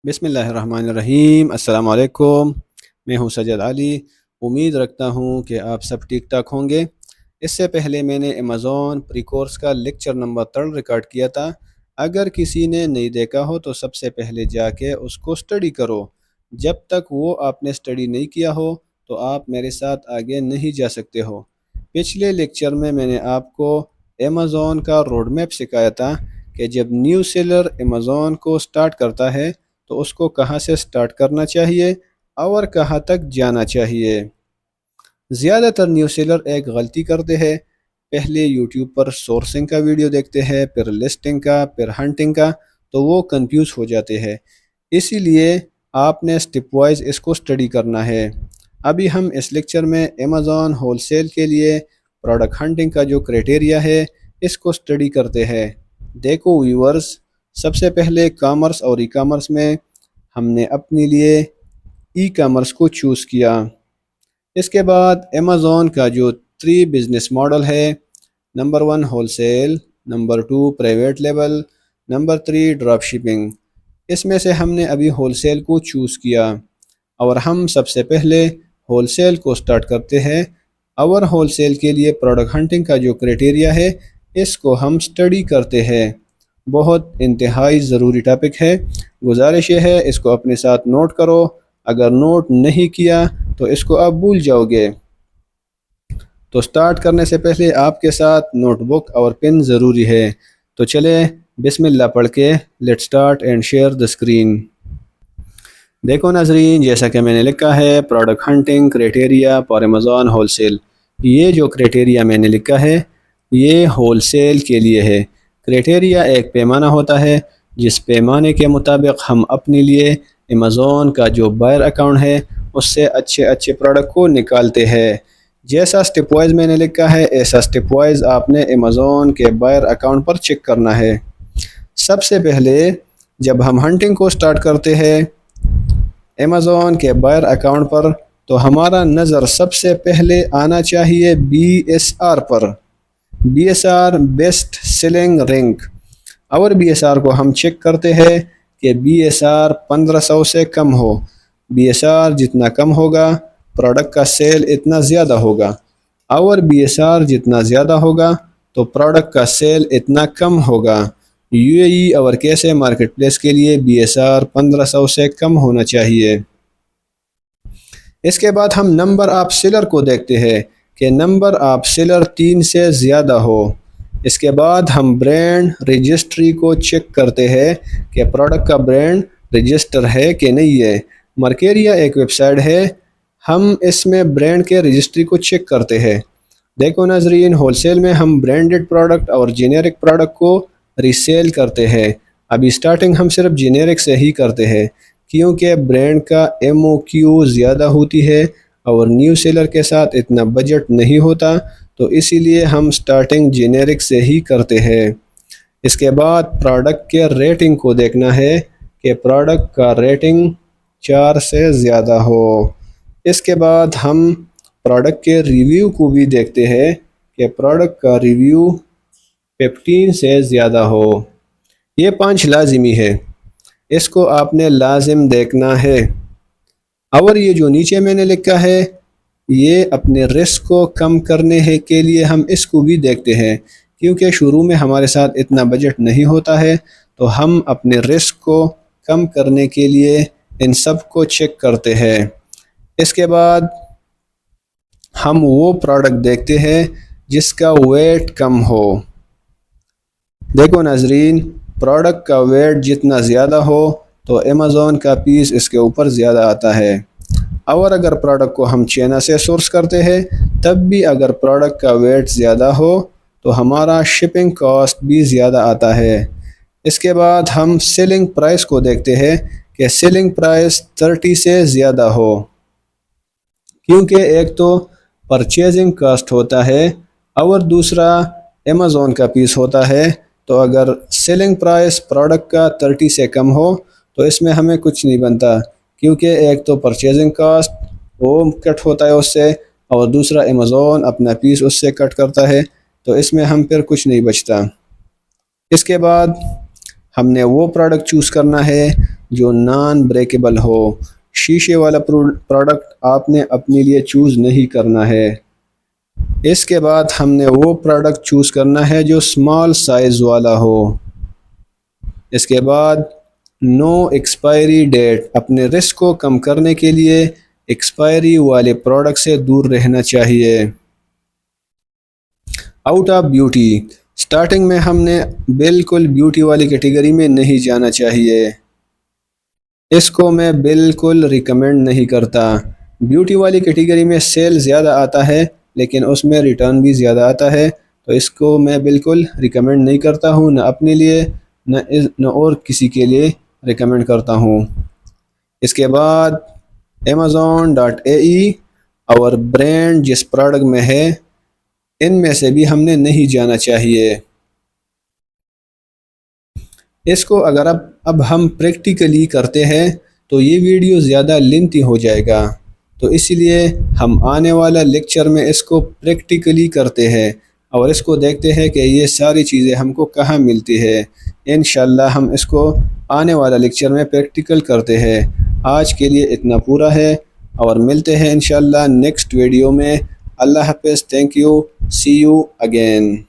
بسم اللہ الرحمن الرحیم۔ السلام علیکم۔ میں ہوں سجد علی۔ امید رکھتا ہوں کہ آپ سب ٹھیک ٹھاک ہوں گے۔ اس سے پہلے میں نے امیزون پری کورس کا لیکچر نمبر 3 ریکارڈ کیا تھا۔ اگر کسی نے نہیں دیکھا ہو تو سب سے پہلے جا کے اس کو سٹڈی کرو۔ جب تک وہ آپ نے سٹڈی نہیں کیا ہو تو آپ میرے ساتھ آگے نہیں جا سکتے ہو۔ پچھلے لیکچر میں نے آپ کو امیزون کا روڈ میپ سکھایا تھا کہ جب نیو سیلر امیزون کو سٹارٹ کرتا ہے تو اس کو کہاں سے سٹارٹ کرنا چاہیے اور کہاں تک جانا چاہیے۔ زیادہ تر نیو سیلر ایک غلطی کرتے ہیں، پہلے یوٹیوب پر سورسنگ کا ویڈیو دیکھتے ہیں، پھر لسٹنگ کا، پھر ہنٹنگ کا، تو وہ کنفیوز ہو جاتے ہیں۔ اسی لیے آپ نے سٹیپ وائز اس کو سٹڈی کرنا ہے۔ ابھی ہم اس لیکچر میں امیزون ہول سیل کے لیے پروڈکٹ ہنٹنگ کا جو کرائٹیریا ہے اس کو سٹڈی کرتے ہیں۔ دیکھو ویورز، سب سے پہلے کامرس اور ای کامرس میں ہم نے اپنے لیے ای کامرس کو چوز کیا۔ اس کے بعد امیزون کا جو 3 بزنس ماڈل ہے، number 1 wholesale, number 2 private label, number 3 drop shipping. اس میں سے ہم نے ابھی ہول سیل کو چوز کیا اور ہم سب سے پہلے ہول سیل کو سٹارٹ کرتے ہیں اور ہول سیل کے لیے پروڈکٹ ہنٹنگ کا جو کرائٹیریا ہے اس کو ہم سٹڈی کرتے ہیں۔ بہت انتہائی ضروری ٹاپک ہے، گزارش یہ ہے اس کو اپنے ساتھ نوٹ کرو۔ اگر نوٹ نہیں کیا تو اس کو آپ بھول جاؤ گے۔ تو سٹارٹ کرنے سے پہلے آپ کے ساتھ نوٹ بک اور پن ضروری ہے۔ تو چلے بسم اللہ پڑھ کے let start and share the screen. دیکھو ناظرین، جیسا کہ میں نے لکھا ہے product hunting criteria for Amazon wholesale. یہ جو کرائٹیریا میں نے لکھا ہے یہ ہول سیل کے لیے ہے۔ کرائٹیریا ایک پیمانہ ہوتا ہے جس پیمانے کے مطابق ہم اپنے لیے امیزون کا جو بائر اکاؤنٹ ہے اس سے اچھے پروڈکٹ کو نکالتے ہیں۔ جیسا سٹیپ وائز میں نے لکھا ہے ایسا سٹیپ وائز آپ نے امیزون کے بائر اکاؤنٹ پر چیک کرنا ہے۔ سب سے پہلے جب ہم ہنٹنگ کو سٹارٹ کرتے ہیں امیزون کے بائر اکاؤنٹ پر تو ہمارا نظر سب سے پہلے آنا چاہیے BSR پر، BSR بیسٹ سیلنگ رینک۔ اور BSR کو ہم چیک کرتے ہیں کہ BSR 1500 سے کم ہو۔ BSR جتنا کم ہوگا پروڈکٹ کا سیل اتنا زیادہ ہوگا، اور BSR جتنا زیادہ ہوگا تو پروڈکٹ کا سیل اتنا کم ہوگا۔ UAE اور کیسے مارکیٹ پلیس کے لیے BSR 1500 سے کم ہونا چاہیے۔ اس کے بعد ہم نمبر آف سیلر کو دیکھتے ہیں کہ نمبر آف سیلر 3 سے زیادہ ہو۔ اس کے بعد ہم برانڈ رجسٹری کو چیک کرتے ہیں کہ پروڈکٹ کا برانڈ رجسٹر ہے کہ نہیں ہے۔ مرکیریا ایک ویب سائٹ ہے، ہم اس میں برانڈ کے رجسٹری کو چیک کرتے ہیں۔ دیکھو ناظرین، ہول سیل میں ہم برانڈڈ پروڈکٹ اور جینیرک پروڈکٹ کو ریسیل کرتے ہیں۔ ابھی سٹارٹنگ ہم صرف جینیرک سے ہی کرتے ہیں کیونکہ برانڈ کا MOQ زیادہ ہوتی ہے اور نیو سیلر کے ساتھ اتنا بجٹ نہیں ہوتا، تو اسی لیے ہم سٹارٹنگ جینیرک سے ہی کرتے ہیں۔ اس کے بعد پروڈکٹ کے ریٹنگ کو دیکھنا ہے کہ پروڈکٹ کا ریٹنگ 4 سے زیادہ ہو۔ اس کے بعد ہم پروڈکٹ کے ریویو کو بھی دیکھتے ہیں کہ پروڈکٹ کا ریویو 15 سے زیادہ ہو۔ یہ 5 لازمی ہے، اس کو آپ نے لازم دیکھنا ہے۔ اور یہ جو نیچے میں نے لکھا ہے یہ اپنے رسک کو کم کرنے کے لیے ہم اس کو بھی دیکھتے ہیں، کیونکہ شروع میں ہمارے ساتھ اتنا بجٹ نہیں ہوتا ہے، تو ہم اپنے رسک کو کم کرنے کے لیے ان سب کو چیک کرتے ہیں۔ اس کے بعد ہم وہ پروڈکٹ دیکھتے ہیں جس کا ویٹ کم ہو۔ دیکھو ناظرین، پروڈکٹ کا ویٹ جتنا زیادہ ہو تو امیزون کا پیس اس کے اوپر زیادہ آتا ہے۔ اور اگر پروڈکٹ کو ہم چائنا سے سورس کرتے ہیں تب بھی اگر پروڈکٹ کا ویٹ زیادہ ہو تو ہمارا شپنگ کاسٹ بھی زیادہ آتا ہے۔ اس کے بعد ہم سیلنگ پرائس کو دیکھتے ہیں کہ سیلنگ پرائس 30 سے زیادہ ہو، کیونکہ ایک تو پرچیزنگ کاسٹ ہوتا ہے اور دوسرا امیزون کا پیس ہوتا ہے۔ تو اگر سیلنگ پرائس پروڈکٹ کا 30 سے کم ہو تو اس میں ہمیں کچھ نہیں بنتا، کیونکہ ایک تو پرچیزنگ کاسٹ وہ کٹ ہوتا ہے اس سے، اور دوسرا امیزون اپنا پیس اس سے کٹ کرتا ہے، تو اس میں ہم پھر کچھ نہیں بچتا۔ اس کے بعد ہم نے وہ پروڈکٹ چوز کرنا ہے جو نان بریکیبل ہو۔ شیشے والا پروڈکٹ آپ نے اپنے لیے چوز نہیں کرنا ہے۔ اس کے بعد ہم نے وہ پروڈکٹ چوز کرنا ہے جو اسمال سائز والا ہو۔ اس کے بعد نو ایکسپائری ڈیٹ، اپنے رسک کو کم کرنے کے لیے ایکسپائری والے پروڈکٹ سے دور رہنا چاہیے۔ آؤٹ آف بیوٹی، سٹارٹنگ میں ہم نے بالکل بیوٹی والی کیٹیگری میں نہیں جانا چاہیے۔ اس کو میں بالکل ریکمینڈ نہیں کرتا۔ بیوٹی والی کیٹیگری میں سیل زیادہ آتا ہے لیکن اس میں ریٹرن بھی زیادہ آتا ہے، تو اس کو میں بالکل ریکمینڈ نہیں کرتا ہوں، نہ اپنے لیے نہ اور کسی کے لیے ریکمینڈ کرتا ہوں۔ اس کے بعد Amazon.ae اور برانڈ جس پروڈکٹ میں ہے ان میں سے بھی ہم نے نہیں جانا چاہیے۔ اس کو اگر اب ہم پریکٹیکلی کرتے ہیں تو یہ ویڈیو زیادہ لینتھی ہو جائے گا، تو اس لیے ہم آنے والا لیکچر میں اس کو پریکٹیکلی کرتے ہیں اور اس کو دیکھتے ہیں کہ یہ ساری چیزیں ہم کو کہاں ملتی ہے۔ انشاءاللہ ہم اس کو آنے والا لیکچر میں پریکٹیکل کرتے ہیں۔ آج کے لیے اتنا پورا ہے اور ملتے ہیں انشاءاللہ نیکسٹ ویڈیو میں۔ اللہ حافظ، thank you, see you again.